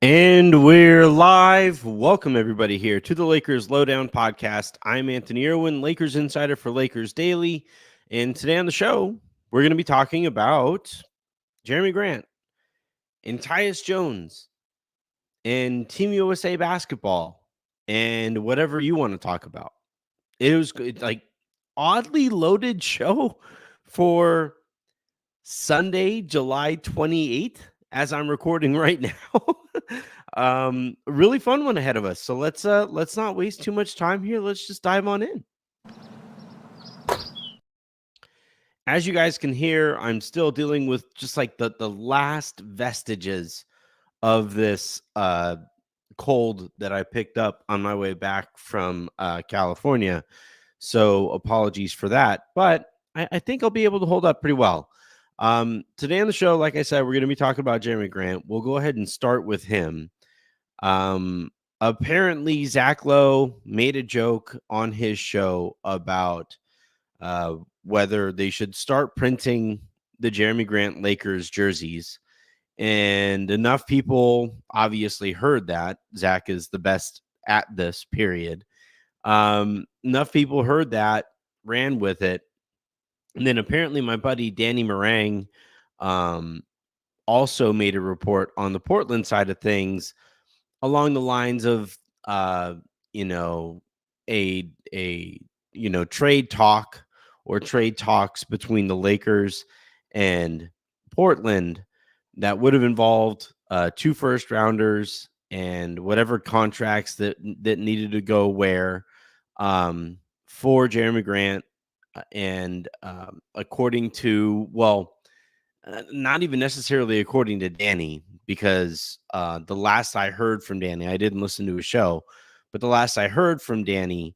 And we're live. Welcome, everybody, here to the Lakers Lowdown podcast. I'm Anthony Irwin, Lakers insider for Lakers Daily. And today on the show, we're going to be talking about Jerami Grant and Tyus Jones and Team USA basketball and whatever you want to talk about. It was like oddly loaded show for Sunday, July 28th, as I'm recording right now. Really fun one ahead of us. So let's not waste too much time here. Let's just dive on in. As you guys can hear, I'm still dealing with just like the last vestiges of this cold that I picked up on my way back from California. So apologies for that, but I think I'll be able to hold up pretty well. Today on the show, like I said, we're going to be talking about Jerami Grant. We'll go ahead and start with him. Apparently, Zach Lowe made a joke on his show about whether they should start printing the Jerami Grant Lakers jerseys. And enough people obviously heard that. Zach is the best at this, period. Enough people heard that, ran with it. And then apparently my buddy Danny Meringue also made a report on the Portland side of things along the lines of you know, a trade talk or trade talks between the Lakers and Portland that would have involved 2 first rounders and whatever contracts that needed to go where for Jerami Grant. And according to, not even necessarily according to Danny, because the last I heard from Danny, I didn't listen to his show, but the last I heard from Danny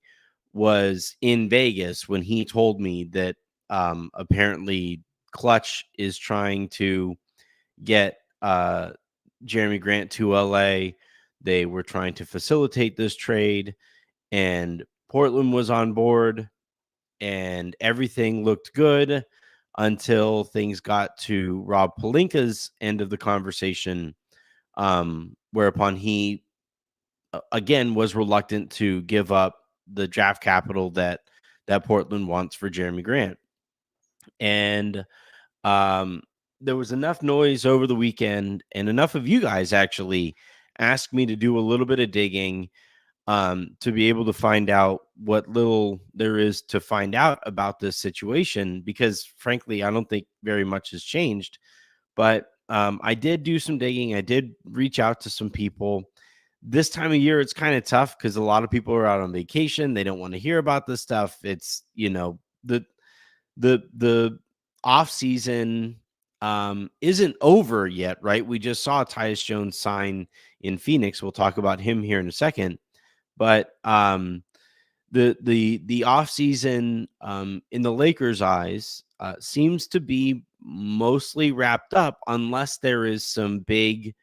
was in Vegas when he told me that apparently Clutch is trying to get Jerami Grant to LA. They were trying to facilitate this trade, and Portland was on board, and everything looked good until things got to Rob Pelinka's end of the conversation, whereupon he again was reluctant to give up the draft capital that Portland wants for Jerami Grant. And there was enough noise over the weekend, and enough of you guys actually asked me to do a little bit of digging to be able to find out what little there is to find out about this situation, because frankly, I don't think very much has changed. But I did do some digging. I did reach out to some people. This time of year, it's kind of tough because a lot of people are out on vacation. They don't want to hear about this stuff. It's, the off season isn't over yet, right? We just saw Tyus Jones sign in Phoenix. We'll talk about him here in a second. But the off season in the Lakers' eyes seems to be mostly wrapped up, unless there is some big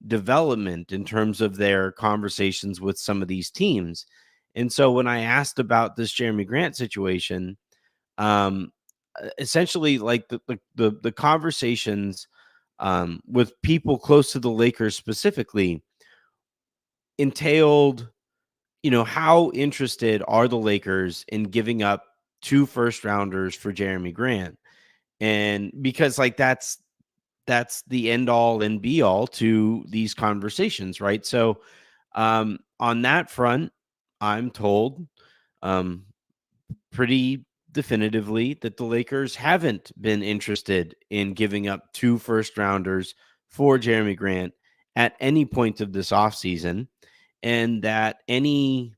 development in terms of their conversations with some of these teams. And so when I asked about this Jerami Grant situation, essentially like the conversations with people close to the Lakers specifically entailed, how interested are the Lakers in giving up 2 first rounders for Jerami Grant? And because like that's the end all and be all to these conversations, right? So on that front, I'm told pretty definitively that the Lakers haven't been interested in giving up 2 first rounders for Jerami Grant at any point of this offseason, and that any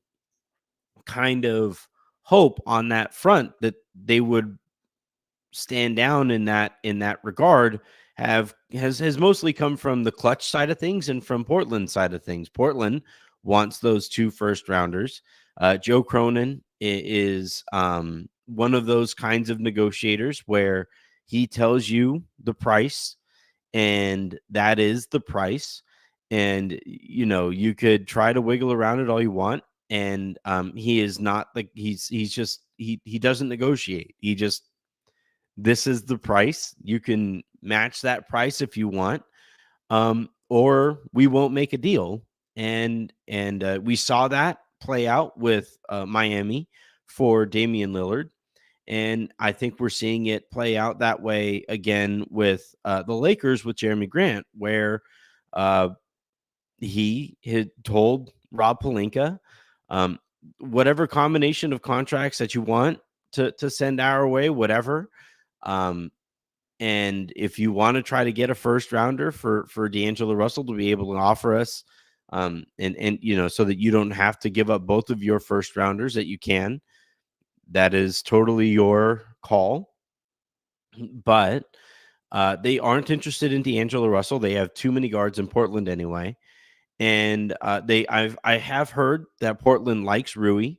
kind of hope on that front that they would stand down in that regard has mostly come from the Clutch side of things and from Portland side of things. Portland wants those 2 first rounders. Joe Cronin is one of those kinds of negotiators where he tells you the price, and that is the price. And you could try to wiggle around it all you want, and he is not like he's just he doesn't negotiate. He just, this is the price. You can match that price if you want. or we won't make a deal. And we saw that play out with Miami for Damian Lillard. And I think we're seeing it play out that way again with the Lakers with Jerami Grant, where uh, he had told Rob Pelinka, um, whatever combination of contracts that you want to send our way, whatever. Um, and if you want to try to get a first rounder for DAngelo Russell to be able to offer us, and so that you don't have to give up both of your first rounders, that you can, that is totally your call. But they aren't interested in DAngelo Russell. They have too many guards in Portland anyway. And I have heard that Portland likes Rui,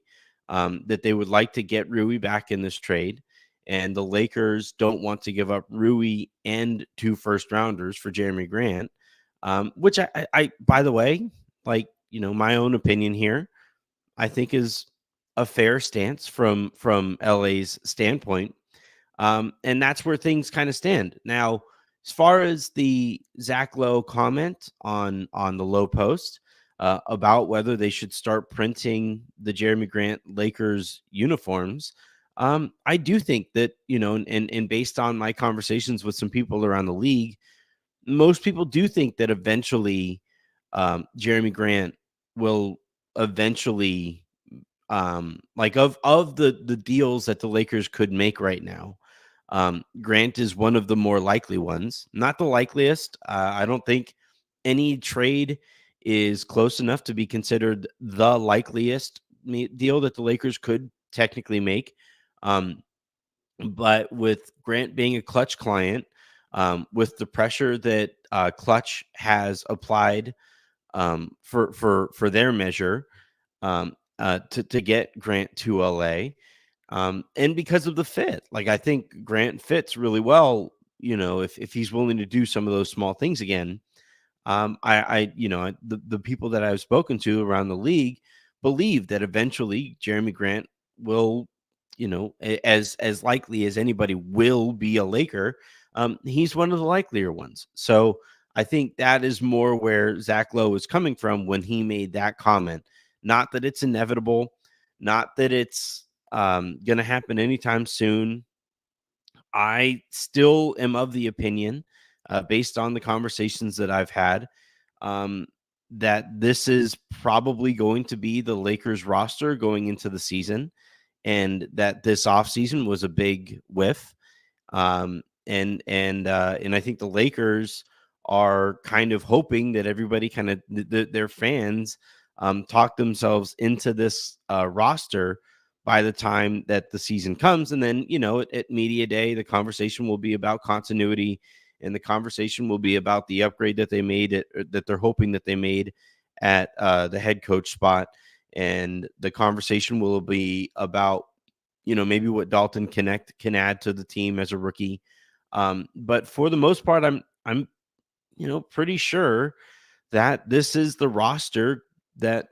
that they would like to get Rui back in this trade. And the Lakers don't want to give up Rui and 2 first rounders for Jerami Grant, which I by the way, like, my own opinion here, I think is a fair stance from LA's standpoint. And that's where things kind of stand. Now, as far as the Zach Lowe comment on the Lowe post about whether they should start printing the Jerami Grant Lakers uniforms, I do think that, and based on my conversations with some people around the league, most people do think that eventually Jerami Grant will eventually, like, of the deals that the Lakers could make right now, Grant is one of the more likely ones, not the likeliest. I don't think any trade is close enough to be considered the likeliest deal that the Lakers could technically make. Um, but with Grant being a Clutch client, with the pressure that Clutch has applied for their measure, to get Grant to LA, and because of the fit, like, I think Grant fits really well. If he's willing to do some of those small things again, the people that I've spoken to around the league believe that eventually Jerami Grant will, as likely as anybody will be a Laker. He's one of the likelier ones. So I think that is more where Zach Lowe is coming from when he made that comment. Not that it's inevitable, not that it's going to happen anytime soon. I still am of the opinion, based on the conversations that I've had, um, that this is probably going to be the Lakers roster going into the season, and that this offseason was a big whiff. And I think the Lakers are kind of hoping that everybody kind of their fans talk themselves into this roster by the time that the season comes. And then, at media day, the conversation will be about continuity, and the conversation will be about the upgrade that they made, that they're hoping that they made at the head coach spot. And the conversation will be about, maybe what Dalton can add to the team as a rookie. But for the most part, I'm pretty sure that this is the roster that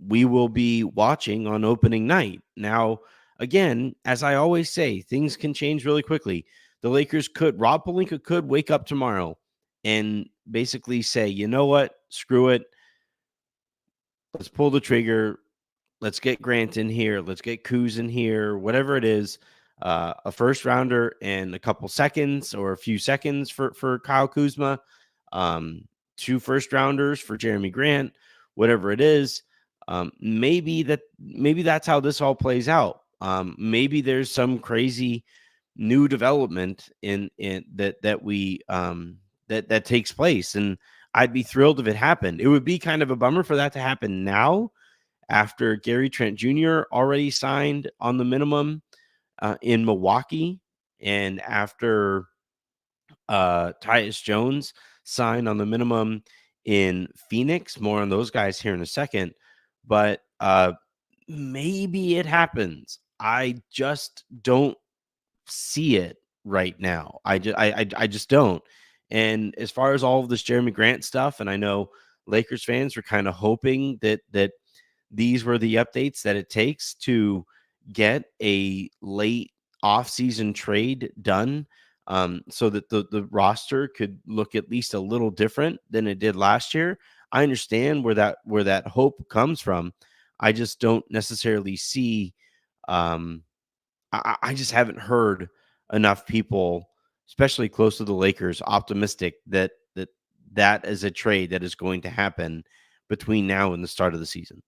we will be watching on opening night. Now, again, as I always say, things can change really quickly. The Lakers Rob Pelinka could wake up tomorrow and basically say, you know what, screw it. Let's pull the trigger. Let's get Grant in here. Let's get Kuz in here, whatever it is. A first rounder and a couple seconds or a few seconds for Kyle Kuzma. 2 first rounders for Jerami Grant, whatever it is. Maybe that's how this all plays out. Maybe there's some crazy new development in that we that takes place, and I'd be thrilled if it happened. It would be kind of a bummer for that to happen now, after Gary Trent Jr. already signed on the minimum in Milwaukee, and after Tyus Jones signed on the minimum in Phoenix. More on those guys here in a second. But maybe it happens. I just don't see it right now. I just don't. And as far as all of this Jerami Grant stuff, and I know Lakers fans were kind of hoping that these were the updates that it takes to get a late offseason trade done, so that the roster could look at least a little different than it did last year. I understand where that hope comes from. I just don't necessarily see. Um, I just haven't heard enough people, especially close to the Lakers, optimistic that is a trade that is going to happen between now and the start of the season.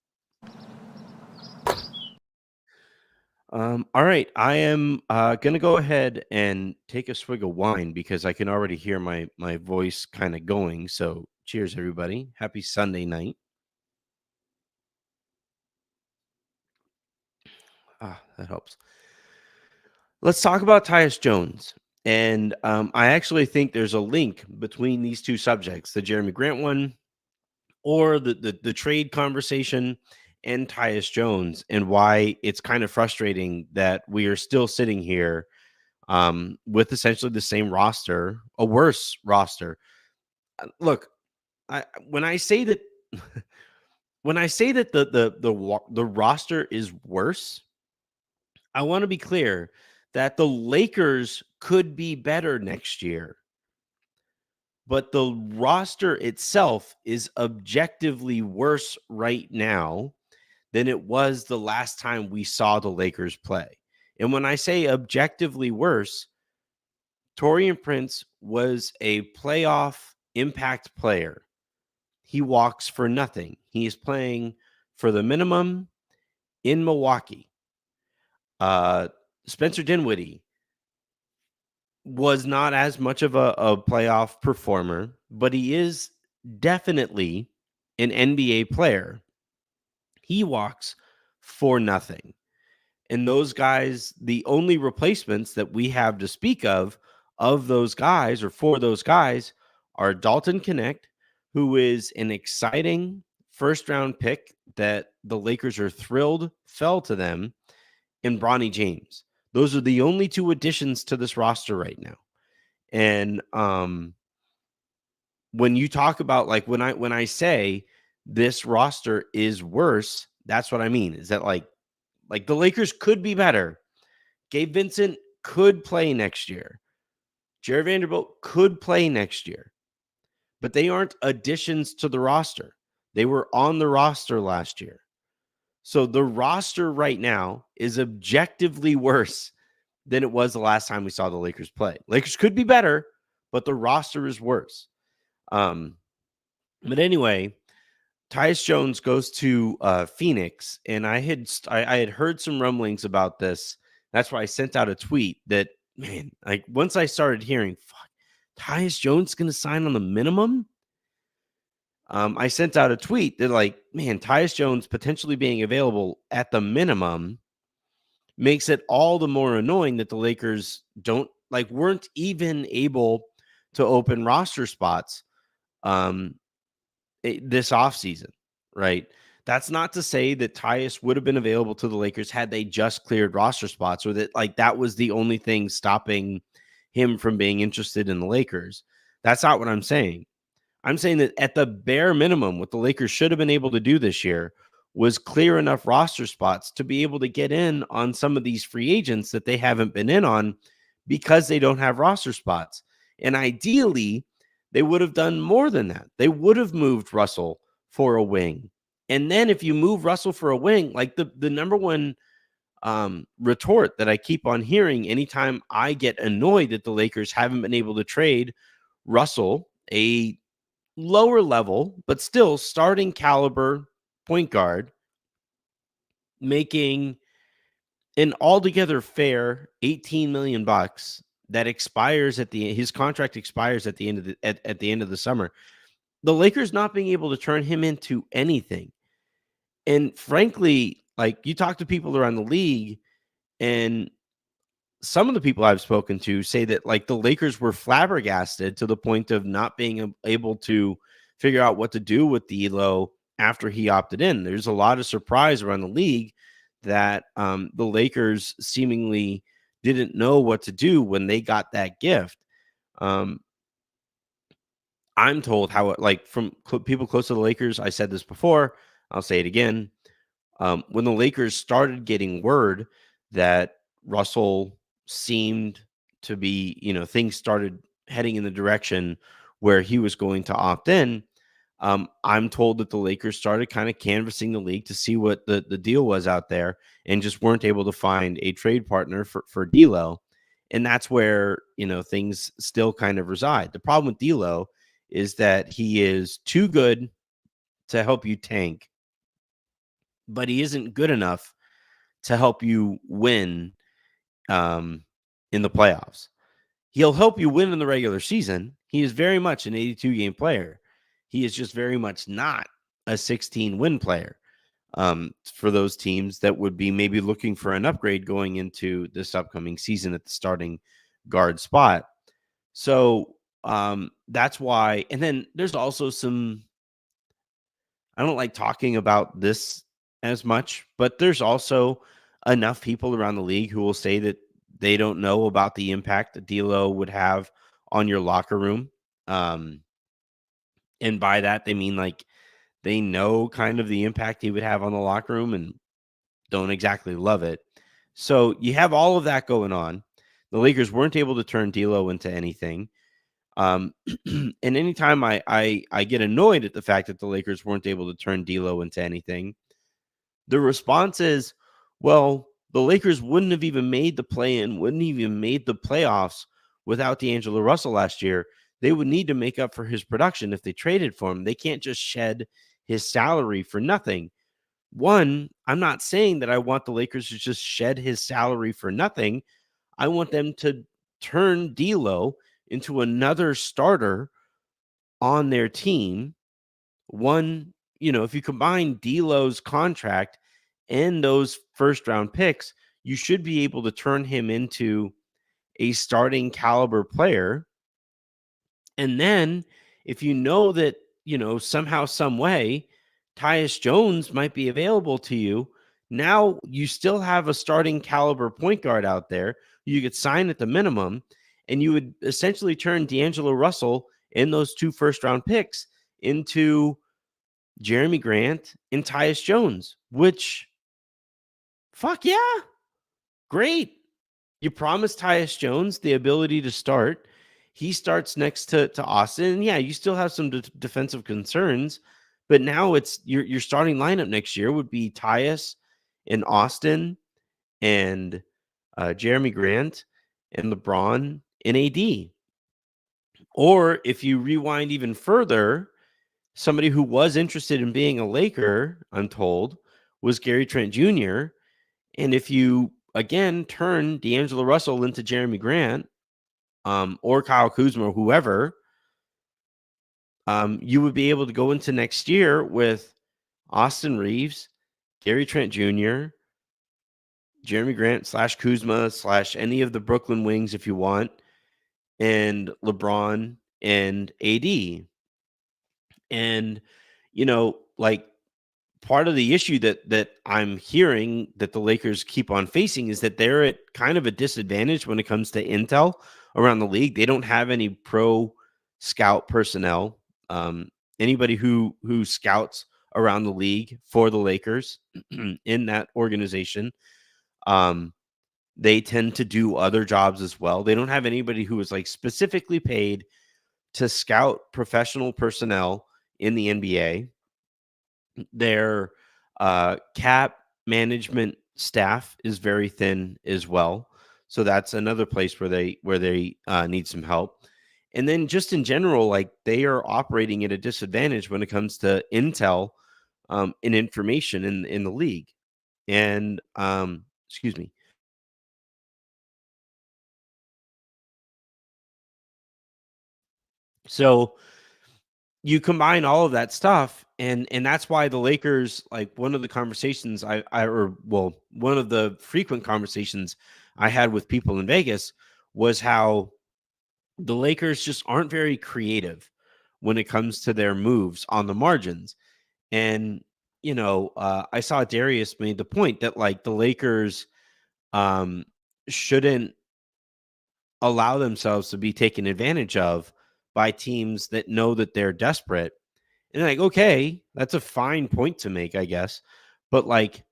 All right, I am going to go ahead and take a swig of wine because I can already hear my voice kind of going. So, cheers, everybody! Happy Sunday night. That helps. Let's talk about Tyus Jones. And I actually think there's a link between these two subjects, the Jerami Grant one or the trade conversation and Tyus Jones, and why it's kind of frustrating that we are still sitting here with essentially the same roster, a worse roster. Look, when I say that when I say that the roster is worse, I want to be clear that the Lakers could be better next year, but the roster itself is objectively worse right now than it was the last time we saw the Lakers play. And when I say objectively worse, Taurean Prince was a playoff impact player. He walks for nothing. He is playing for the minimum in Milwaukee. Spencer Dinwiddie was not as much of a playoff performer, but he is definitely an NBA player. He walks for nothing. And those guys, the only replacements that we have to speak of those guys or for those guys are Dalton Connect, who is an exciting first round pick that the Lakers are thrilled fell to them, and Bronny James. Those are the only two additions to this roster right now. And when you talk about like when I say this roster is worse, that's what I mean. Is that like the Lakers could be better. Gabe Vincent could play next year. Jared Vanderbilt could play next year. But they aren't additions to the roster. They were on the roster last year. So the roster right now is objectively worse than it was the last time we saw the Lakers play. Lakers could be better, but the roster is worse. But anyway, Tyus Jones goes to Phoenix, and I had heard some rumblings about this. That's why I sent out a tweet that, man, like once I started hearing, fuck, Tyus Jones going to sign on the minimum. I sent out a tweet that, like, man, Tyus Jones potentially being available at the minimum makes it all the more annoying that the Lakers weren't even able to open roster spots this offseason, right? That's not to say that Tyus would have been available to the Lakers had they just cleared roster spots, or that like that was the only thing stopping him from being interested in the Lakers. That's not what I'm saying. I'm saying that at the bare minimum, what the Lakers should have been able to do this year was clear enough roster spots to be able to get in on some of these free agents that they haven't been in on because they don't have roster spots. And ideally, they would have done more than that. They would have moved Russell for a wing. And then if you move Russell for a wing, like the number one retort that I keep on hearing anytime I get annoyed that the Lakers haven't been able to trade Russell, a lower level, but still starting caliber point guard, making an altogether fair $18 million that expires his contract expires at the end of at the end of the summer. The Lakers not being able to turn him into anything. And frankly, like you talk to people around the league, and some of the people I've spoken to say that like the Lakers were flabbergasted to the point of not being able to figure out what to do with D'Lo after he opted in. There's a lot of surprise around the league that the Lakers seemingly didn't know what to do when they got that gift. I'm told how it, like from people close to the Lakers, I said this before, I'll say it again. When the Lakers started getting word that Russell seemed to be, things started heading in the direction where he was going to opt in, I'm told that the Lakers started kind of canvassing the league to see what the deal was out there and just weren't able to find a trade partner for D'Lo. And that's where, things still kind of reside. The problem with D'Lo is that he is too good to help you tank, but he isn't good enough to help you win in the playoffs. He'll help you win in the regular season. He is very much an 82 game player. He is just very much not a 16 win player for those teams that would be maybe looking for an upgrade going into this upcoming season at the starting guard spot. So that's why. And then there's also I don't like talking about this as much, but there's also enough people around the league who will say that they don't know about the impact that D'Lo would have on your locker room. And by that, they mean like they know kind of the impact he would have on the locker room and don't exactly love it. So you have all of that going on. The Lakers weren't able to turn D'Lo into anything. And anytime I get annoyed at the fact that the Lakers weren't able to turn D'Lo into anything, the response is, well, the Lakers wouldn't have even made the play-in, wouldn't even made the playoffs without DAngelo Russell last year. They would need to make up for his production if they traded for him. They can't just shed his salary for nothing. One, I'm not saying that I want the Lakers to just shed his salary for nothing. I want them to turn D'Lo into another starter on their team. One, if you combine D'Lo's contract and those first round picks, you should be able to turn him into a starting caliber player. And then if you know that, somehow, some way, Tyus Jones might be available to you, now you still have a starting caliber point guard out there. You could sign at the minimum, and you would essentially turn DAngelo Russell and those 2 first round picks into Jerami Grant and Tyus Jones, which, fuck yeah, great. You promised Tyus Jones the ability to start. He starts next to Austin. And yeah, you still have some defensive concerns, but now it's your starting lineup next year would be Tyus and Austin and Jerami Grant and LeBron and AD. Or if you rewind even further, somebody who was interested in being a Laker, I'm told, was Gary Trent Jr. And if you, again, turn DAngelo Russell into Jerami Grant or Kyle Kuzma or whoever, you would be able to go into next year with Austin Reeves, Gary Trent Jr., Jerami Grant / Kuzma / any of the Brooklyn Wings if you want, and LeBron and AD. And, like, part of the issue that I'm hearing that the Lakers keep on facing is that they're at kind of a disadvantage when it comes to intel around the league. They don't have any pro scout personnel. Anybody who scouts around the league for the Lakers in that organization, they tend to do other jobs as well. They don't have anybody who is like specifically paid to scout professional personnel in the NBA. Their cap management staff is very thin as well, so that's another place where they need some help. And then just in general, like they are operating at a disadvantage when it comes to intel and information in the league. And excuse me. So you combine all of that stuff, and that's why the Lakers, like one of the conversations one of the frequent conversations I had with people in Vegas was how the Lakers just aren't very creative when it comes to their moves on the margins. And I saw Darius made the point that like the Lakers shouldn't allow themselves to be taken advantage of by teams that know that they're desperate. And like, okay, that's a fine point to make, I guess. But like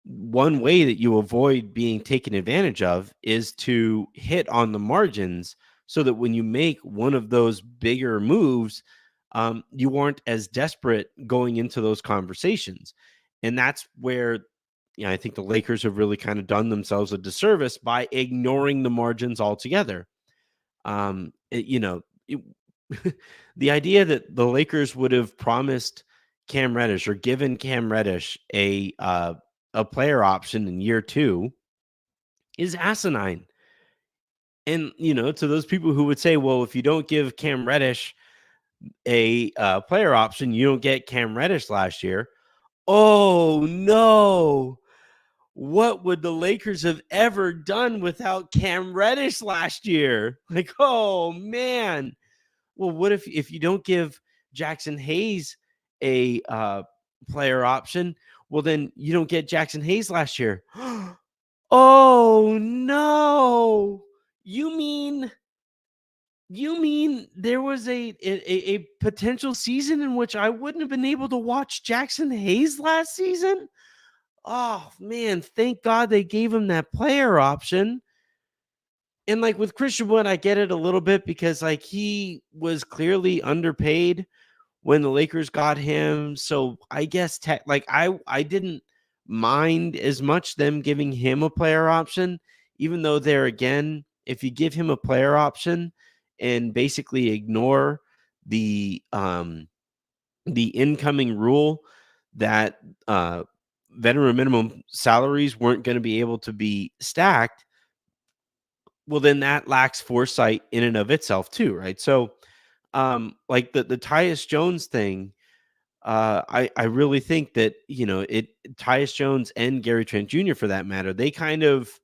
one way that you avoid being taken advantage of is to hit on the margins so that when you make one of those bigger moves, you aren't as desperate going into those conversations. And that's where, I think the Lakers have really kind of done themselves a disservice by ignoring the margins altogether. The idea that the Lakers would have promised Cam Reddish or given Cam Reddish a player option in year 2 is asinine. And, to those people who would say, well, if you don't give Cam Reddish a player option, you don't get Cam Reddish last year. Oh, no. What would the Lakers have ever done without Cam Reddish last year? Like, oh, man. Well, what if you don't give Jackson Hayes a player option? Well, then you don't get Jackson Hayes last year. Oh, no. You mean there was a potential season in which I wouldn't have been able to watch Jackson Hayes last season? Oh, man, thank God they gave him that player option. And like with Christian Wood, I get it a little bit because like he was clearly underpaid when the Lakers got him. So I guess I didn't mind as much them giving him a player option, even though there again, if you give him a player option and basically ignore the incoming rule that veteran minimum salaries weren't going to be able to be stacked, well, then that lacks foresight in and of itself too, right? So, like the Tyus Jones thing, I really think that Tyus Jones and Gary Trent Jr. for that matter, they kind of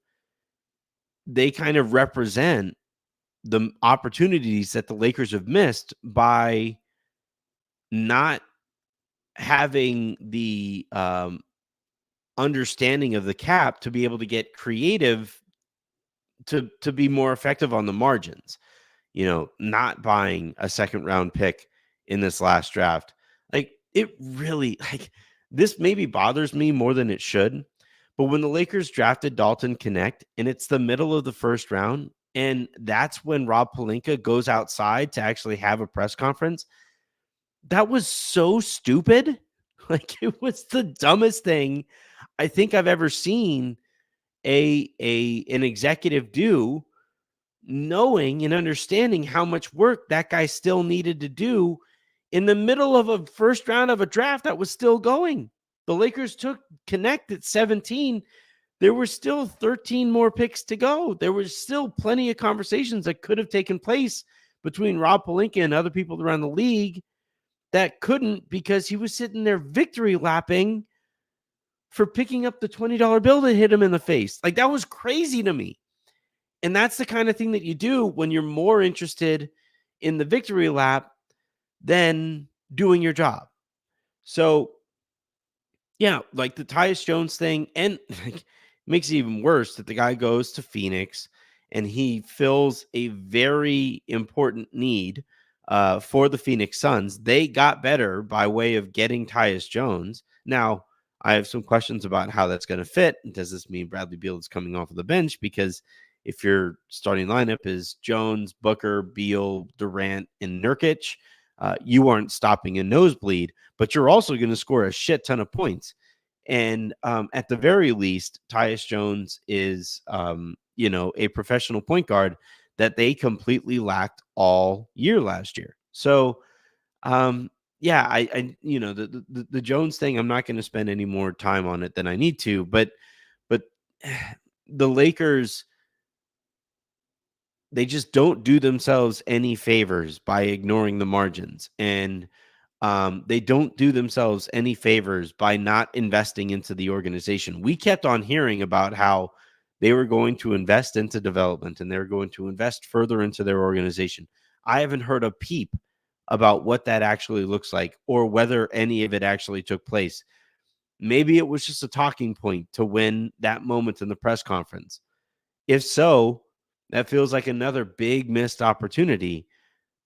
represent the opportunities that the Lakers have missed by not having the understanding of the cap to be able to get creative to be more effective on the margins. Not buying a second round pick in this last draft. Like it really this maybe bothers me more than it should. But when the Lakers drafted Dalton Connect and it's the middle of the first round, and that's when Rob Pelinka goes outside to actually have a press conference, that was so stupid. Like it was the dumbest thing I think I've ever seen an executive do, knowing and understanding how much work that guy still needed to do in the middle of a first round of a draft that was still going. The Lakers took Connect at 17. There were still 13 more picks to go. There was still plenty of conversations that could have taken place between Rob Pelinka and other people around the league that couldn't because he was sitting there victory lapping for picking up the $20 bill that hit him in the face. Like that was crazy to me. And that's the kind of thing that you do when you're more interested in the victory lap than doing your job. So, yeah, like the Tyus Jones thing, and like, makes it even worse that the guy goes to Phoenix and he fills a very important need for the Phoenix Suns. They got better by way of getting Tyus Jones. Now, I have some questions about how that's going to fit. Does this mean Bradley Beal is coming off of the bench? Because if your starting lineup is Jones, Booker, Beal, Durant, and Nurkic, you aren't stopping a nosebleed, but you're also going to score a shit ton of points. And at the very least, Tyus Jones is, a professional point guard that they completely lacked all year last year. So, yeah, the Jones thing, I'm not going to spend any more time on it than I need to, but the Lakers, they just don't do themselves any favors by ignoring the margins. And they don't do themselves any favors by not investing into the organization. We kept on hearing about how they were going to invest into development and they're going to invest further into their organization. I haven't heard a peep about what that actually looks like or whether any of it actually took place. Maybe it was just a talking point to win that moment in the press conference. If so, that feels like another big missed opportunity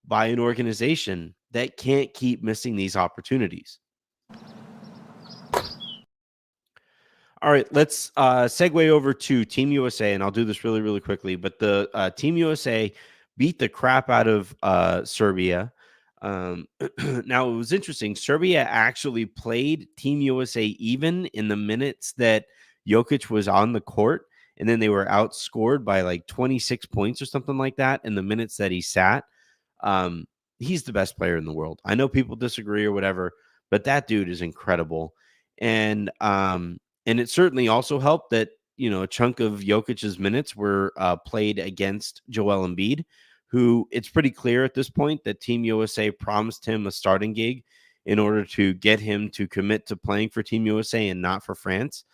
by an organization that can't keep missing these opportunities. All right, let's segue over to Team USA, and I'll do this really, really quickly. But the Team USA beat the crap out of Serbia. Now, it was interesting. Serbia actually played Team USA even in the minutes that Jokic was on the court, and then they were outscored by like 26 points or something like that in the minutes that he sat. Um, he's the best player in the world. I know people disagree or whatever, but that dude is incredible. And it certainly also helped that, a chunk of Jokic's minutes were played against Joel Embiid, who it's pretty clear at this point that Team USA promised him a starting gig in order to get him to commit to playing for Team USA and not for France.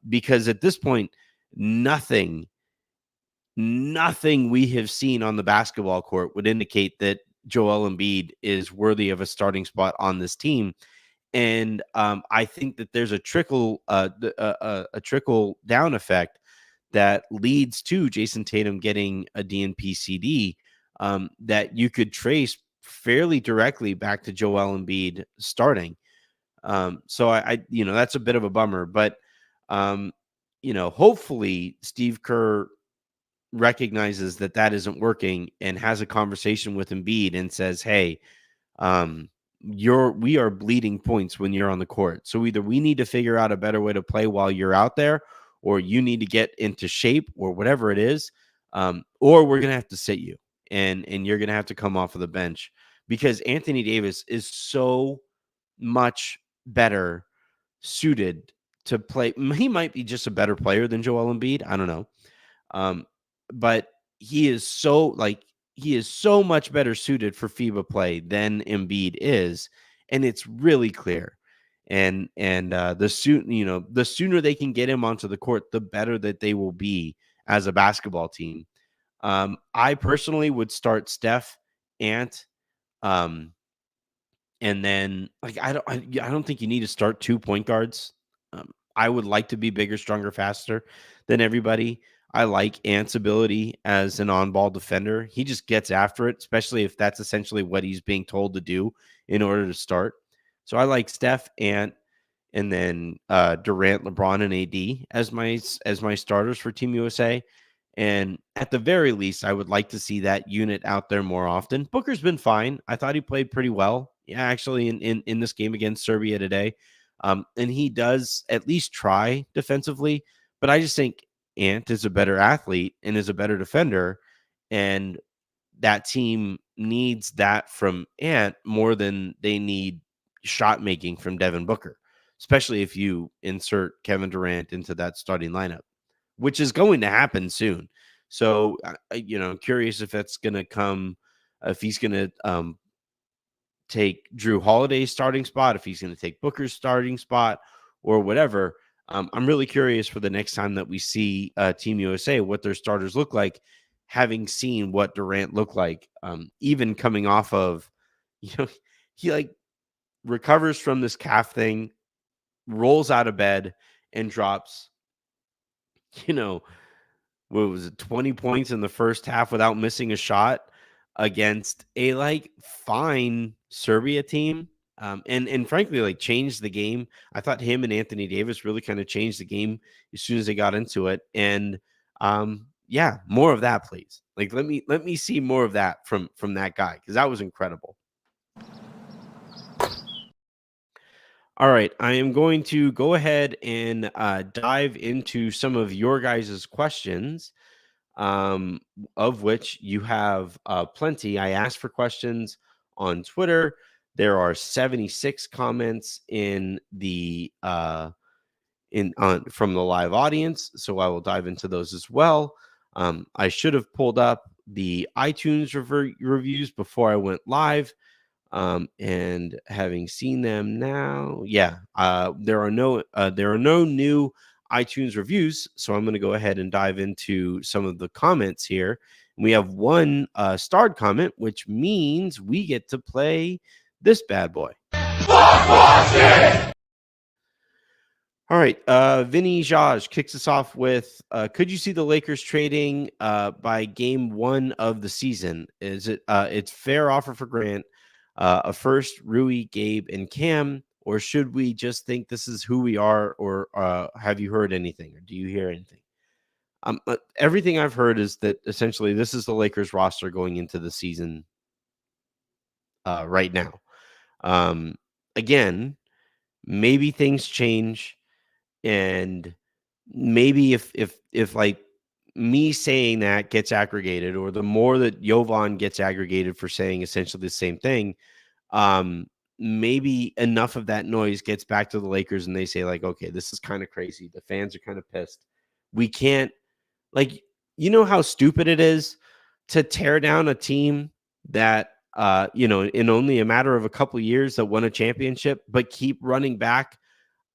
Because at this point, nothing we have seen on the basketball court would indicate that Joel Embiid is worthy of a starting spot on this team. And I think that there's a trickle down effect that leads to Jason Tatum getting a DNP CD that you could trace fairly directly back to Joel Embiid starting. So I that's a bit of a bummer, but hopefully Steve Kerr recognizes that isn't working and has a conversation with Embiid and says, "Hey, we are bleeding points when you're on the court. So either we need to figure out a better way to play while you're out there, or you need to get into shape or whatever it is, or we're gonna have to sit you and you're gonna have to come off of the bench because Anthony Davis is so much better suited to play. He might be just a better player than Joel Embiid. I don't know. But he is so much better suited for FIBA play than Embiid is, and it's really clear. And the sooner they can get him onto the court, the better that they will be as a basketball team. I personally would start Steph, Ant, and then I don't think you need to start 2 point guards. I would like to be bigger, stronger, faster than everybody. I like Ant's ability as an on-ball defender. He just gets after it, especially if that's essentially what he's being told to do in order to start. So I like Steph, Ant, and then Durant, LeBron, and AD as my starters for Team USA. And at the very least, I would like to see that unit out there more often. Booker's been fine. I thought he played pretty well. Yeah, actually, in this game against Serbia today. And he does at least try defensively. But I just think Ant is a better athlete and is a better defender. And that team needs that from Ant more than they need shot making from Devin Booker, especially if you insert Kevin Durant into that starting lineup, which is going to happen soon. So, I'm curious if that's going to come, if he's going to take Drew Holiday's starting spot, if he's going to take Booker's starting spot or whatever. I'm really curious for the next time that we see Team USA, what their starters look like, having seen what Durant looked like, even coming off of, he recovers from this calf thing, rolls out of bed and drops, what was it, 20 points in the first half without missing a shot against a fine Serbia team. And frankly, changed the game. I thought him and Anthony Davis really kind of changed the game as soon as they got into it. And yeah, more of that, please. Let me see more of that from that guy, because that was incredible. All right, I am going to go ahead and dive into some of your guys' questions, of which you have plenty. I asked for questions on Twitter. There are 76 comments in the from the live audience, so I will dive into those as well. I should have pulled up the iTunes reviews before I went live. And having seen them now, there are no new iTunes reviews, so I'm going to go ahead and dive into some of the comments here. We have one starred comment, which means we get to play this bad boy. All right, Vinny Jaj kicks us off with, could you see the Lakers trading by game 1 of the season? Is it it's fair offer for Grant, a first, Rui, Gabe, and Cam, or should we just think this is who we are? Or have you heard anything, or do you hear anything? Everything I've heard is that essentially this is the Lakers roster going into the season right now. Again, maybe things change, and maybe if like me saying that gets aggregated, or the more that Jovan gets aggregated for saying essentially the same thing, um, maybe enough of that noise gets back to the Lakers and they say like, okay, this is kind of crazy. The fans are kind of pissed. We can't, like, you know how stupid it is to tear down a team that in only a matter of a couple of years that won a championship, but keep running back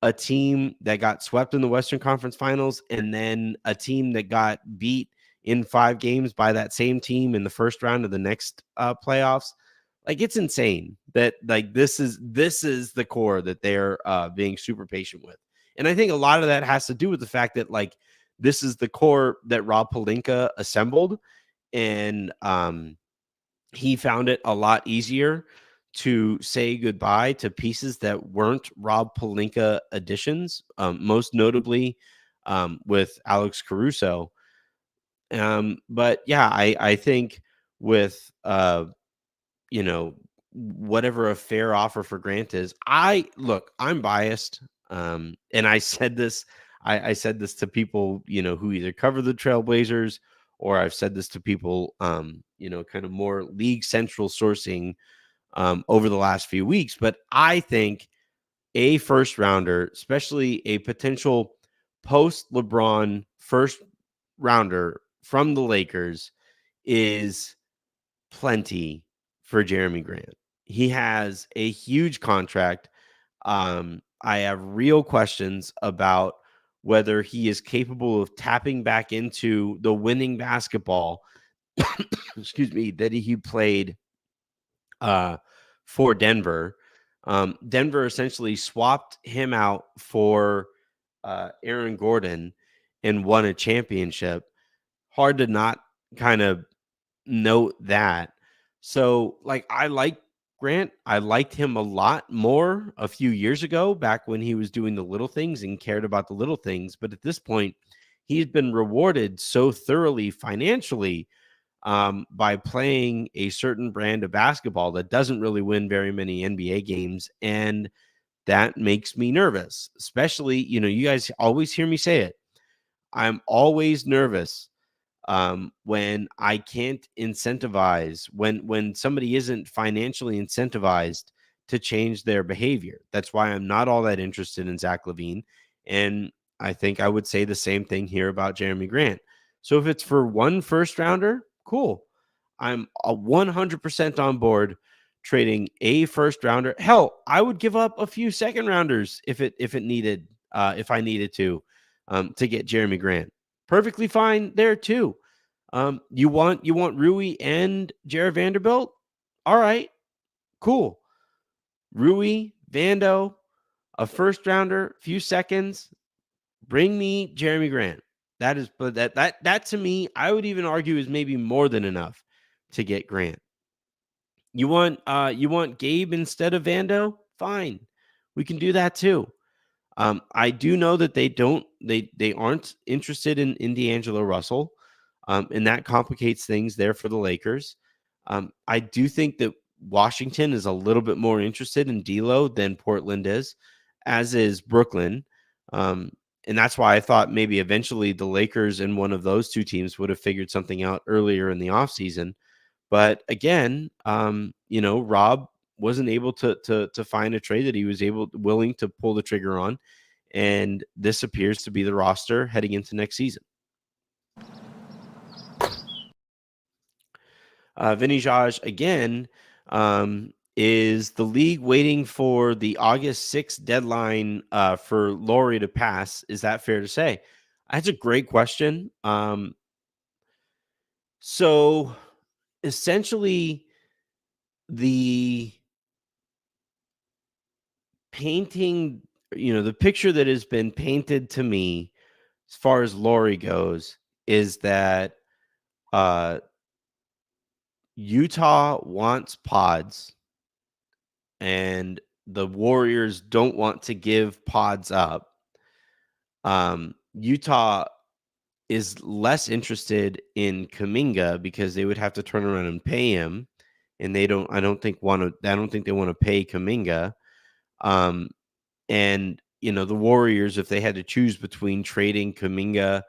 a team that got swept in the Western Conference Finals, and then a team that got beat in 5 games by that same team in the first round of the next playoffs. Like, it's insane that like this is the core that they're being super patient with. And I think a lot of that has to do with the fact that like this is the core that Rob Pelinka assembled, and he found it a lot easier to say goodbye to pieces that weren't Rob Pelinka additions, most notably with Alex Caruso. But yeah, I think with whatever a fair offer for Grant is, I'm biased. And I said this, I said this to people, who either cover the Trailblazers, or I've said this to people, kind of more league central sourcing over the last few weeks. But I think a first rounder, especially a potential post LeBron first rounder from the Lakers, is plenty for Jerami Grant. He has a huge contract. I have real questions about whether he is capable of tapping back into the winning basketball, excuse me, that he played for Denver. Denver essentially swapped him out for Aaron Gordon and won a championship. Hard to not kind of note that. So, like, I like Grant. I liked him a lot more a few years ago, back when he was doing the little things and cared about the little things. But at this point, he's been rewarded so thoroughly financially by playing a certain brand of basketball that doesn't really win very many NBA games. And that makes me nervous, especially, you guys always hear me say it. I'm always nervous when I can't incentivize, when somebody isn't financially incentivized to change their behavior. That's why I'm not all that interested in Zach LaVine. And I think I would say the same thing here about Jerami Grant. So if it's for one first rounder, cool. I'm 100% on board trading a first rounder. Hell, I would give up a few second rounders if it needed, if I needed to get Jerami Grant. Perfectly fine there too. You want Rui and Jared Vanderbilt? All right, cool. Rui, Vando, a first rounder, few seconds. Bring me Jerami Grant. That is, but that to me, I would even argue is maybe more than enough to get Grant. You want Gabe instead of Vando? Fine, we can do that too. I do know that they aren't interested in DAngelo Russell, and that complicates things there for the Lakers. I do think that Washington is a little bit more interested in D'Lo than Portland is, as is Brooklyn. And that's why I thought maybe eventually the Lakers and one of those two teams would have figured something out earlier in the offseason. But again, Rob wasn't able to find a trade that he was willing to pull the trigger on, and this appears to be the roster heading into next season. Vinny Jaj again, is the league waiting for the August 6th deadline for Laurie to pass? Is that fair to say? That's a great question. So essentially, the painting, the picture that has been painted to me as far as Laurie goes is that Utah wants pods, and the Warriors don't want to give Pods up. Utah is less interested in Kuminga because they would have to turn around and pay him, and I don't think they want to pay Kuminga. And the Warriors, if they had to choose between trading Kuminga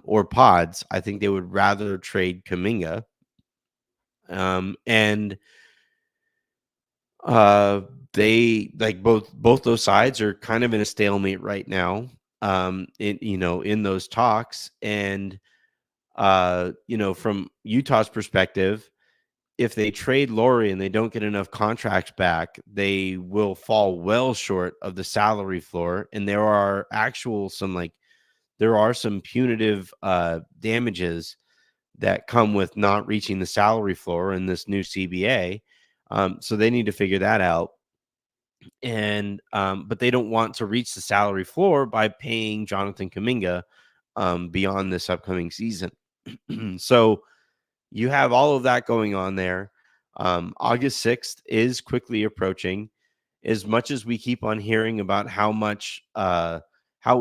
or Pods, I think they would rather trade Kuminga. And they like both those sides are kind of in a stalemate right now. In those talks, and from Utah's perspective, if they trade Lauri and they don't get enough contracts back, they will fall well short of the salary floor. And there are some punitive damages that come with not reaching the salary floor in this new CBA. So they need to figure that out. And but they don't want to reach the salary floor by paying Jonathan Kuminga beyond this upcoming season. So you have all of that going on there. August 6th is quickly approaching. As much as we keep on hearing about how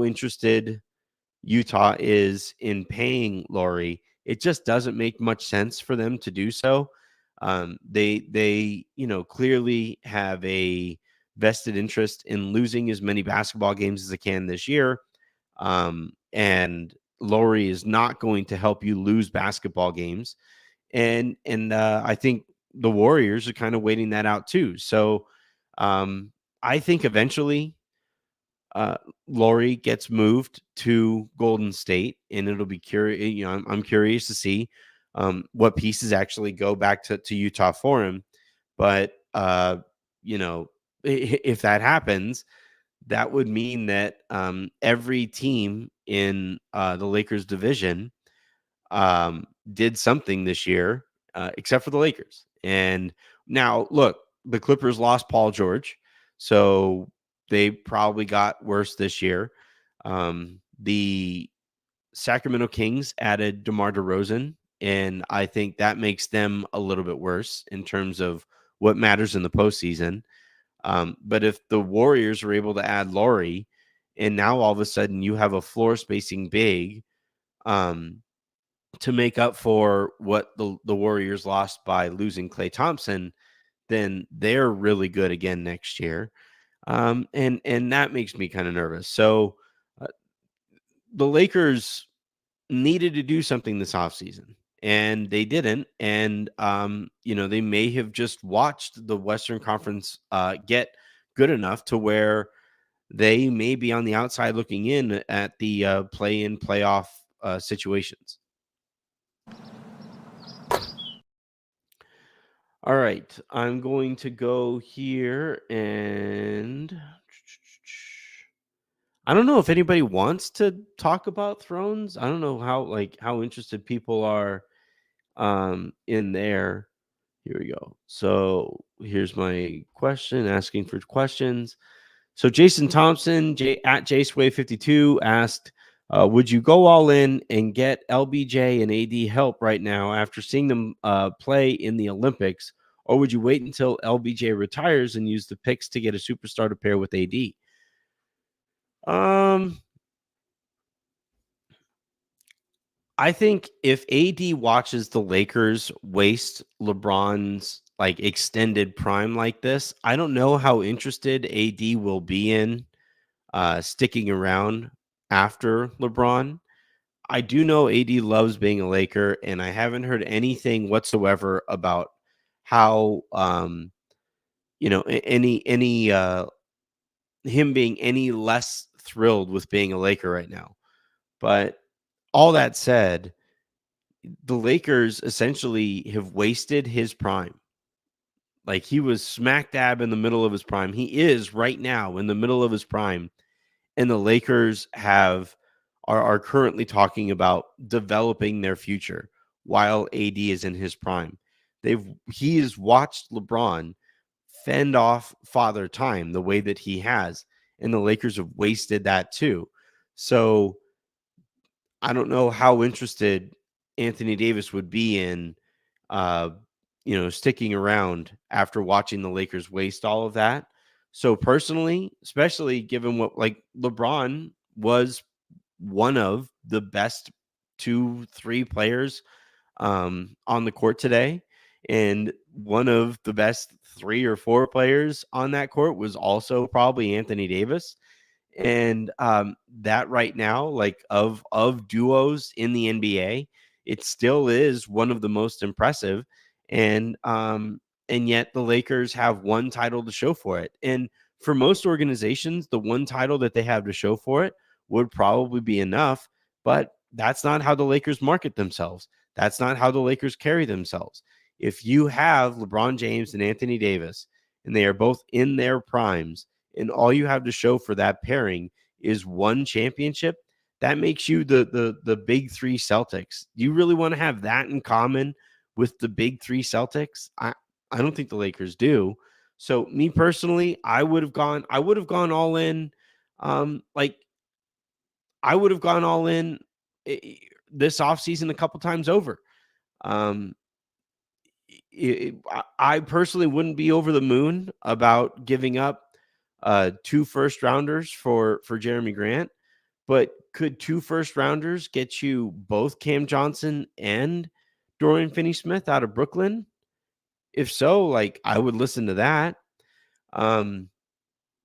interested Utah is in paying Lauri, it just doesn't make much sense for them to do so. They clearly have a vested interest in losing as many basketball games as they can this year. And Lauri is not going to help you lose basketball games. And I think the Warriors are kind of waiting that out too. So I think eventually Lauri gets moved to Golden State, and it'll be curious. I'm curious to see what pieces actually go back to Utah for him. But if that happens, that would mean that every team in the Lakers division did something this year, except for the Lakers. And now, look, the Clippers lost Paul George, so they probably got worse this year. The Sacramento Kings added DeMar DeRozan, and I think that makes them a little bit worse in terms of what matters in the postseason. But if the Warriors are able to add Lauri, and now all of a sudden you have a floor spacing big, to make up for what the Warriors lost by losing Klay Thompson, then they're really good again next year. And that makes me kind of nervous. So the Lakers needed to do something this offseason, and they didn't. And they may have just watched the Western Conference get good enough to where they may be on the outside looking in at the play-in playoff situations. All right, I'm going to go here, and I don't know if anybody wants to talk about Thrones. I don't know how interested people are in there. Here we go. So here's my question, asking for questions. So Jason Thompson at JSway52 asked, would you go all in and get LBJ and AD help right now after seeing them play in the Olympics? Or would you wait until LBJ retires and use the picks to get a superstar to pair with AD? I think if AD watches the Lakers waste LeBron's extended prime like this, I don't know how interested AD will be in sticking around after LeBron. I do know AD loves being a Laker, and I haven't heard anything whatsoever about how any him being any less thrilled with being a Laker right now. But all that said, the Lakers essentially have wasted his prime. Like, he was smack dab in the middle of his prime. He is right now in the middle of his prime, and the Lakers are currently talking about developing their future while AD is in his prime. He has watched LeBron fend off father time the way that he has, and the Lakers have wasted that too. So I don't know how interested Anthony Davis would be in sticking around after watching the Lakers waste all of that. So personally, especially given what like LeBron was one of the best 2, 3 players on the court today. And one of the best 3 or 4 players on that court was also probably Anthony Davis. And that right now, like of duos in the NBA, it still is one of the most impressive. And yet the Lakers have one title to show for it. And for most organizations, the one title that they have to show for it would probably be enough. But that's not how the Lakers market themselves. That's not how the Lakers carry themselves. If you have LeBron James and Anthony Davis, and they are both in their primes, and all you have to show for that pairing is one championship, that makes you the big three Celtics. Do you really want to have that in common with the big three Celtics? I don't think the Lakers do. So me personally, I would have gone all in. Like I would have gone all in this offseason a couple times over. Um, I personally wouldn't be over the moon about giving up 2 first rounders for Jerami Grant, but could 2 first rounders get you both Cam Johnson and Dorian Finney-Smith out of Brooklyn? If so, like I would listen to that. Um,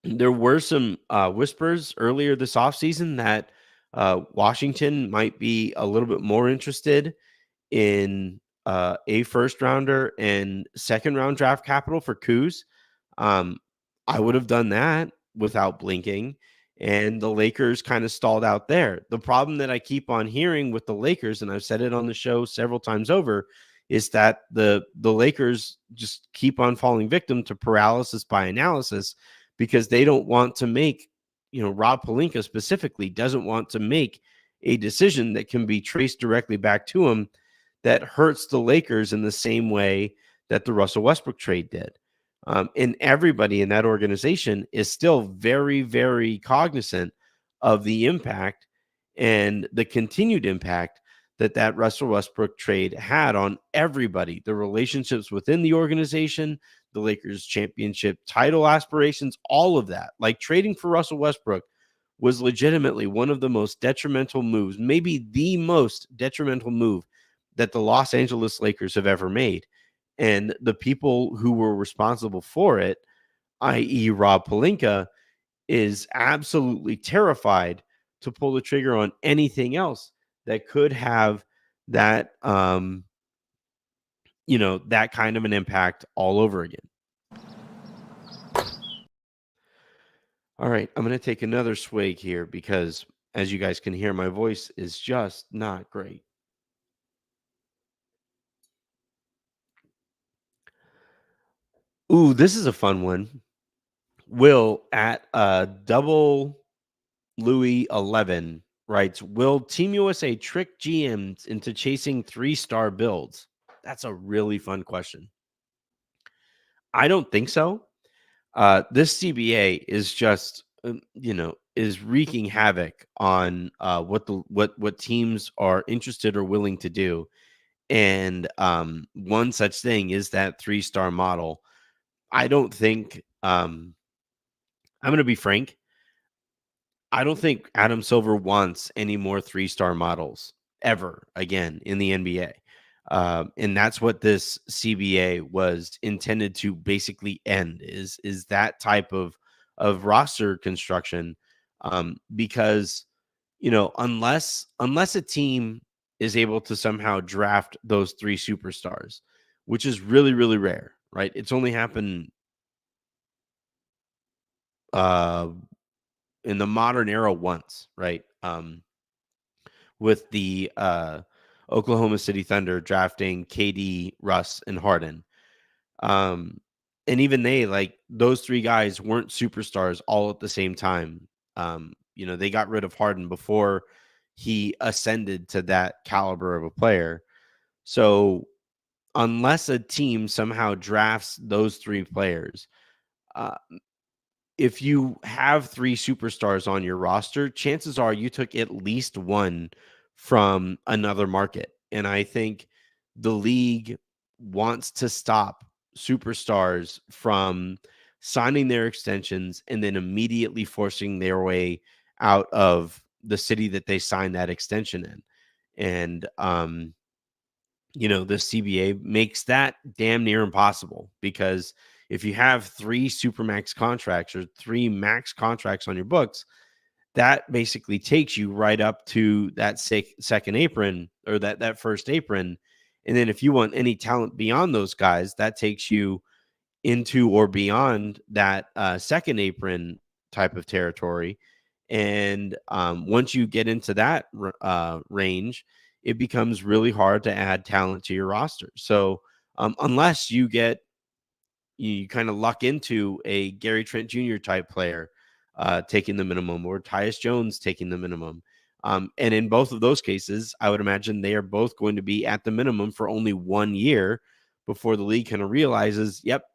there were some whispers earlier this offseason that Washington might be a little bit more interested in a first rounder and second round draft capital for Kuz. Um, I would have done that without blinking. And the Lakers kind of stalled out there. The problem that I keep on hearing with the Lakers, and I've said it on the show several times over, is that the Lakers just keep on falling victim to paralysis by analysis because they don't want to make, Rob Pelinka specifically doesn't want to make a decision that can be traced directly back to him that hurts the Lakers in the same way that the Russell Westbrook trade did. And everybody in that organization is still very, very cognizant of the impact and the continued impact that Russell Westbrook trade had on everybody, the relationships within the organization, the Lakers championship title aspirations, all of that. Like trading for Russell Westbrook was legitimately one of the most detrimental moves, maybe the most detrimental move that the Los Angeles Lakers have ever made. And the people who were responsible for it, i.e., Rob Pelinka, is absolutely terrified to pull the trigger on anything else that could have that, that kind of an impact all over again. All right, I'm going to take another swig here because, as you guys can hear, my voice is just not great. Ooh, this is a fun one. Will at double Louis 11 writes, will Team USA trick GMs into chasing 3-star builds? That's a really fun question. I don't think so. This CBA is just, is wreaking havoc on what teams are interested or willing to do. And one such thing is that 3-star model. I don't think, I'm going to be frank. I don't think Adam Silver wants any more 3-star models ever again in the NBA. And that's what this CBA was intended to basically end is that type of roster construction. Because, unless a team is able to somehow draft those 3 superstars, which is really, really rare, right? It's only happened uh in the modern era once, right? With the Oklahoma City Thunder drafting KD, Russ, and Harden. Um, and even they, like those 3 guys weren't superstars all at the same time. They got rid of Harden before he ascended to that caliber of a player. So unless a team somehow drafts those 3 players, uh, if you have 3 superstars on your roster, chances are you took at least one from another market. And I think the league wants to stop superstars from signing their extensions, and then immediately forcing their way out of the city that they signed that extension in. And, the CBA makes that damn near impossible, because if you have 3 supermax contracts or 3 max contracts on your books, that basically takes you right up to that second apron, or that first apron. And then if you want any talent beyond those guys, that takes you into or beyond that second apron type of territory. And once you get into that range, it becomes really hard to add talent to your roster. So unless you kind of luck into a Gary Trent Jr. type player taking the minimum, or Tyus Jones taking the minimum. And in both of those cases, I would imagine they are both going to be at the minimum for only 1 year before the league kind of realizes, yep,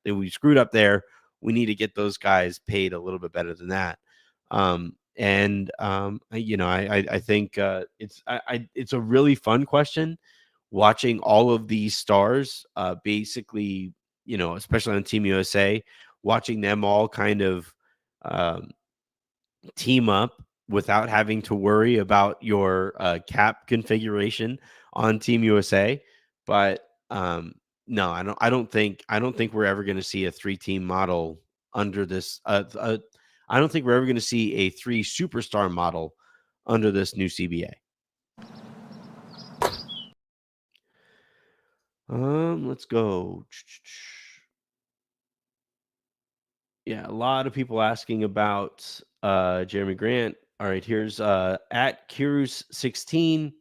we screwed up there. We need to get those guys paid a little bit better than that. I think it's a really fun question, watching all of these stars basically, especially on Team USA, watching them all kind of um, team up without having to worry about your cap configuration on Team USA. But no, I don't think we're ever going to see a 3-team model under this. I don't think we're ever going to see a 3 superstar model under this new CBA. Let's go. Yeah, a lot of people asking about Jerami Grant. All right, here's at Kirus16.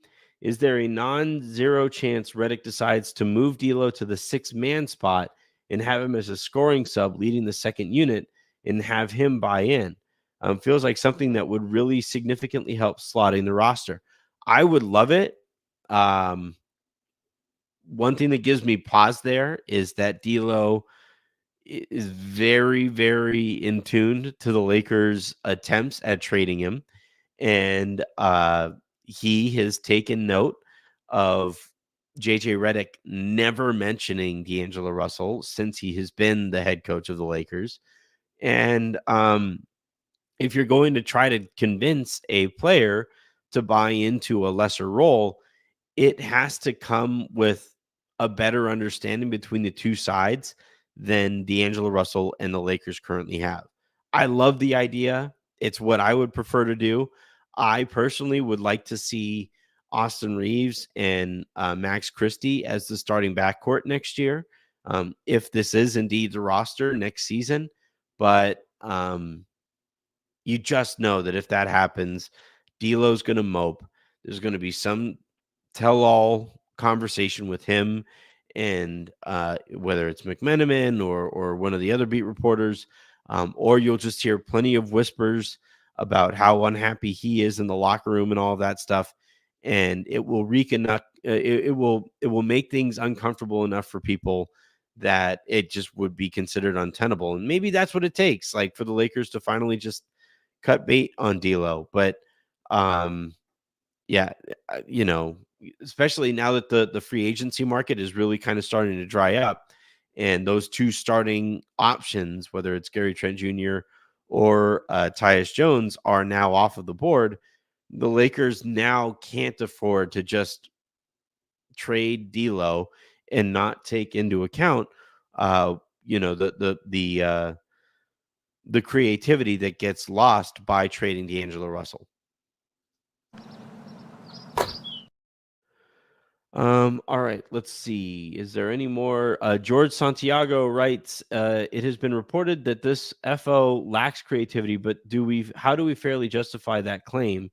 Is there a non-zero chance Redick decides to move D'Lo to the 6-man spot and have him as a scoring sub leading the second unit and have him buy in? Feels like something that would really significantly help slotting the roster. I would love it. One thing that gives me pause there is that D'Lo is very, very in tune to the Lakers' attempts at trading him. And he has taken note of JJ Redick never mentioning DAngelo Russell since he has been the head coach of the Lakers. And if you're going to try to convince a player to buy into a lesser role, it has to come with a better understanding between the two sides than DAngelo Russell and the Lakers currently have. I love the idea. It's what I would prefer to do. I personally would like to see Austin Reeves and Max Christie as the starting backcourt next year, if this is indeed the roster next season. But you just know that if that happens, D'Lo's going to mope. There's going to be some tell-all conversation with him, and whether it's McMenamin or one of the other beat reporters, or you'll just hear plenty of whispers about how unhappy he is in the locker room and all of that stuff, and it will it will make things uncomfortable enough for people that it just would be considered untenable. And maybe that's what it takes, like, for the Lakers to finally just cut bait on D'Lo. But yeah, especially now that the free agency market is really kind of starting to dry up, and those 2 starting options, whether it's Gary Trent Jr. or Tyus Jones, are now off of the board. The Lakers now can't afford to just trade D'Lo and not take into account, the creativity that gets lost by trading DAngelo Russell. All right, let's see. Is there any more? George Santiago writes, it has been reported that this FO lacks creativity, but how do we fairly justify that claim?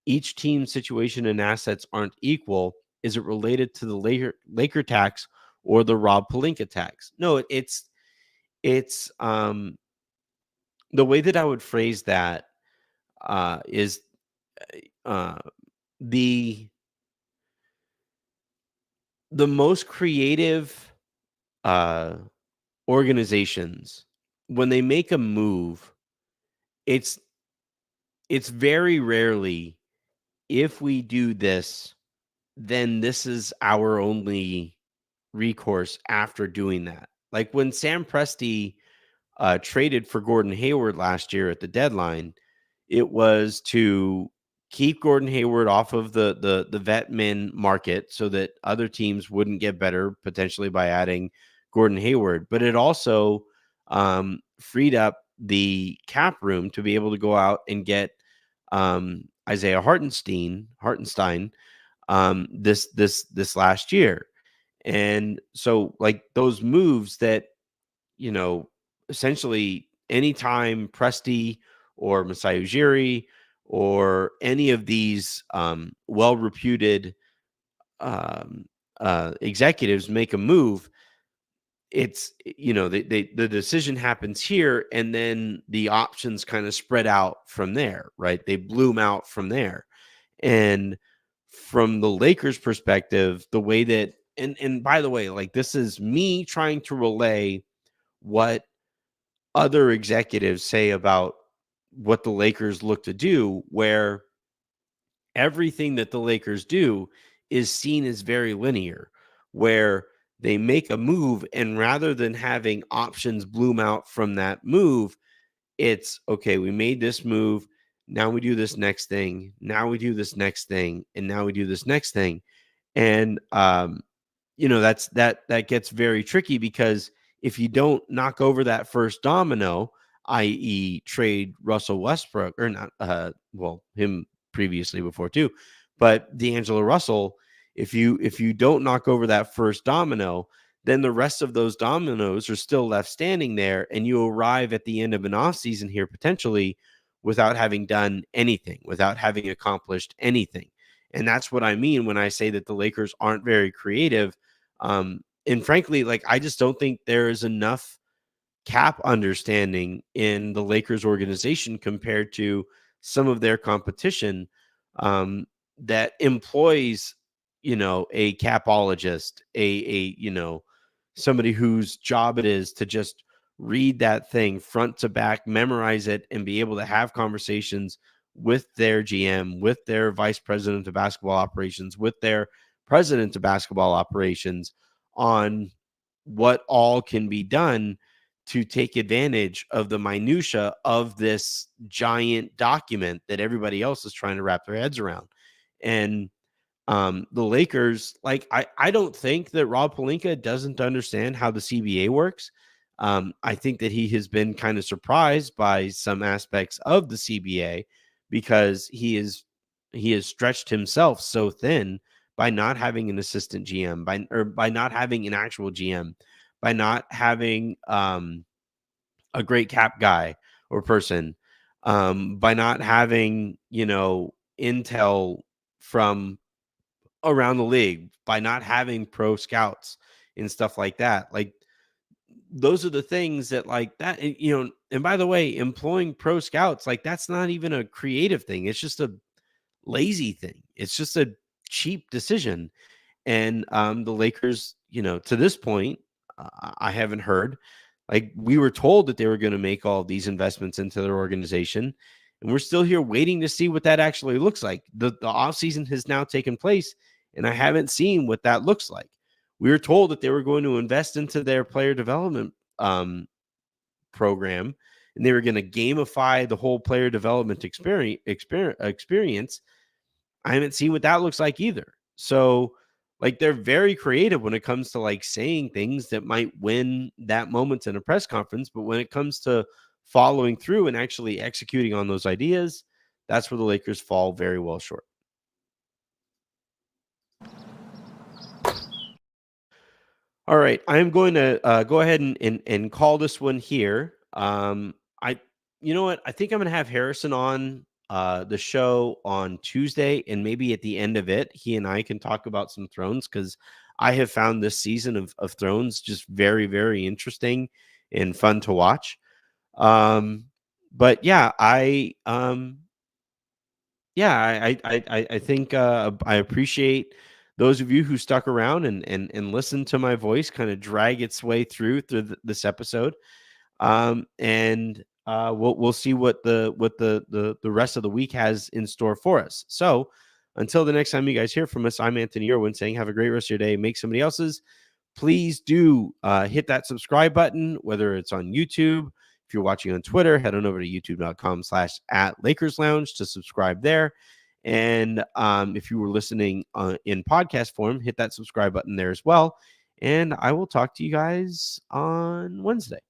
Each team's situation and assets aren't equal. Is it related to the Laker tax or the Rob Pelinka tax? No, it's the way that I would phrase that is the most creative organizations, when they make a move, it's very rarely, if we do this, then this is our only recourse after doing that. Like when Sam Presti traded for Gordon Hayward last year at the deadline, it was to keep Gordon Hayward off of the vet min market so that other teams wouldn't get better potentially by adding Gordon Hayward. But it also freed up the cap room to be able to go out and get Isaiah Hartenstein this last year. And so like those moves that, essentially anytime Presti or Masai Ujiri or any of these well-reputed executives make a move, it's, the decision happens here, and then the options kind of spread out from there, right? They bloom out from there. And from the Lakers perspective, the way that, and by the way, like this is me trying to relay what other executives say about what the Lakers look to do, where everything that the Lakers do is seen as very linear, where they make a move, and rather than having options bloom out from that move, it's okay, we made this move, now we do this next thing, now we do this next thing, and now we do this next thing. And that gets very tricky, because if you don't knock over that first domino, i.e. trade Russell Westbrook, or not, him previously before too, but DAngelo Russell, if you don't knock over that first domino, then the rest of those dominoes are still left standing there, and you arrive at the end of an offseason here potentially without having done anything, without having accomplished anything. And that's what I mean when I say that the Lakers aren't very creative. And frankly, like, I just don't think there is enough cap understanding in the Lakers organization compared to some of their competition, that employs, a capologist, somebody whose job it is to just read that thing front to back, memorize it, and be able to have conversations with their GM, with their vice president of basketball operations, with their president of basketball operations on what all can be done to take advantage of the minutia of this giant document that everybody else is trying to wrap their heads around. And the Lakers, like, I don't think that Rob Pelinka doesn't understand how the CBA works. I think that he has been kind of surprised by some aspects of the CBA, because he has stretched himself so thin by not having an assistant GM, by not having an actual GM, by not having a great cap guy or person, by not having, intel from around the league, by not having pro scouts and stuff like that. Like, those are the things that, like, that, and by the way, employing pro scouts, like, that's not even a creative thing. It's just a lazy thing. It's just a cheap decision. And the Lakers, to this point, I haven't heard. Like, we were told that they were going to make all of these investments into their organization, and we're still here waiting to see what that actually looks like. The offseason has now taken place, and I haven't seen what that looks like. We were told that they were going to invest into their player development program, and they were going to gamify the whole player development experience. I haven't seen what that looks like either. So, like, they're very creative when it comes to, like, saying things that might win that moment in a press conference, but when it comes to following through and actually executing on those ideas, that's where the Lakers fall very well short. All right, I'm going to go ahead and call this one here. You know what? I think I'm going to have Harrison on the show on Tuesday, and maybe at the end of it, he and I can talk about some Thrones, because I have found this season of Thrones just very, very interesting and fun to watch. But yeah, I think I appreciate those of you who stuck around and listened to my voice kind of drag its way through this episode. And we'll see what the rest of the week has in store for us. So until the next time you guys hear from us, I'm Anthony Irwin saying have a great rest of your day. Make somebody else's, please do hit that subscribe button, whether it's on YouTube. If you're watching on Twitter, head on over to youtube.com/@LakersLounge to subscribe there. And if you were listening in podcast form, hit that subscribe button there as well. And I will talk to you guys on Wednesday.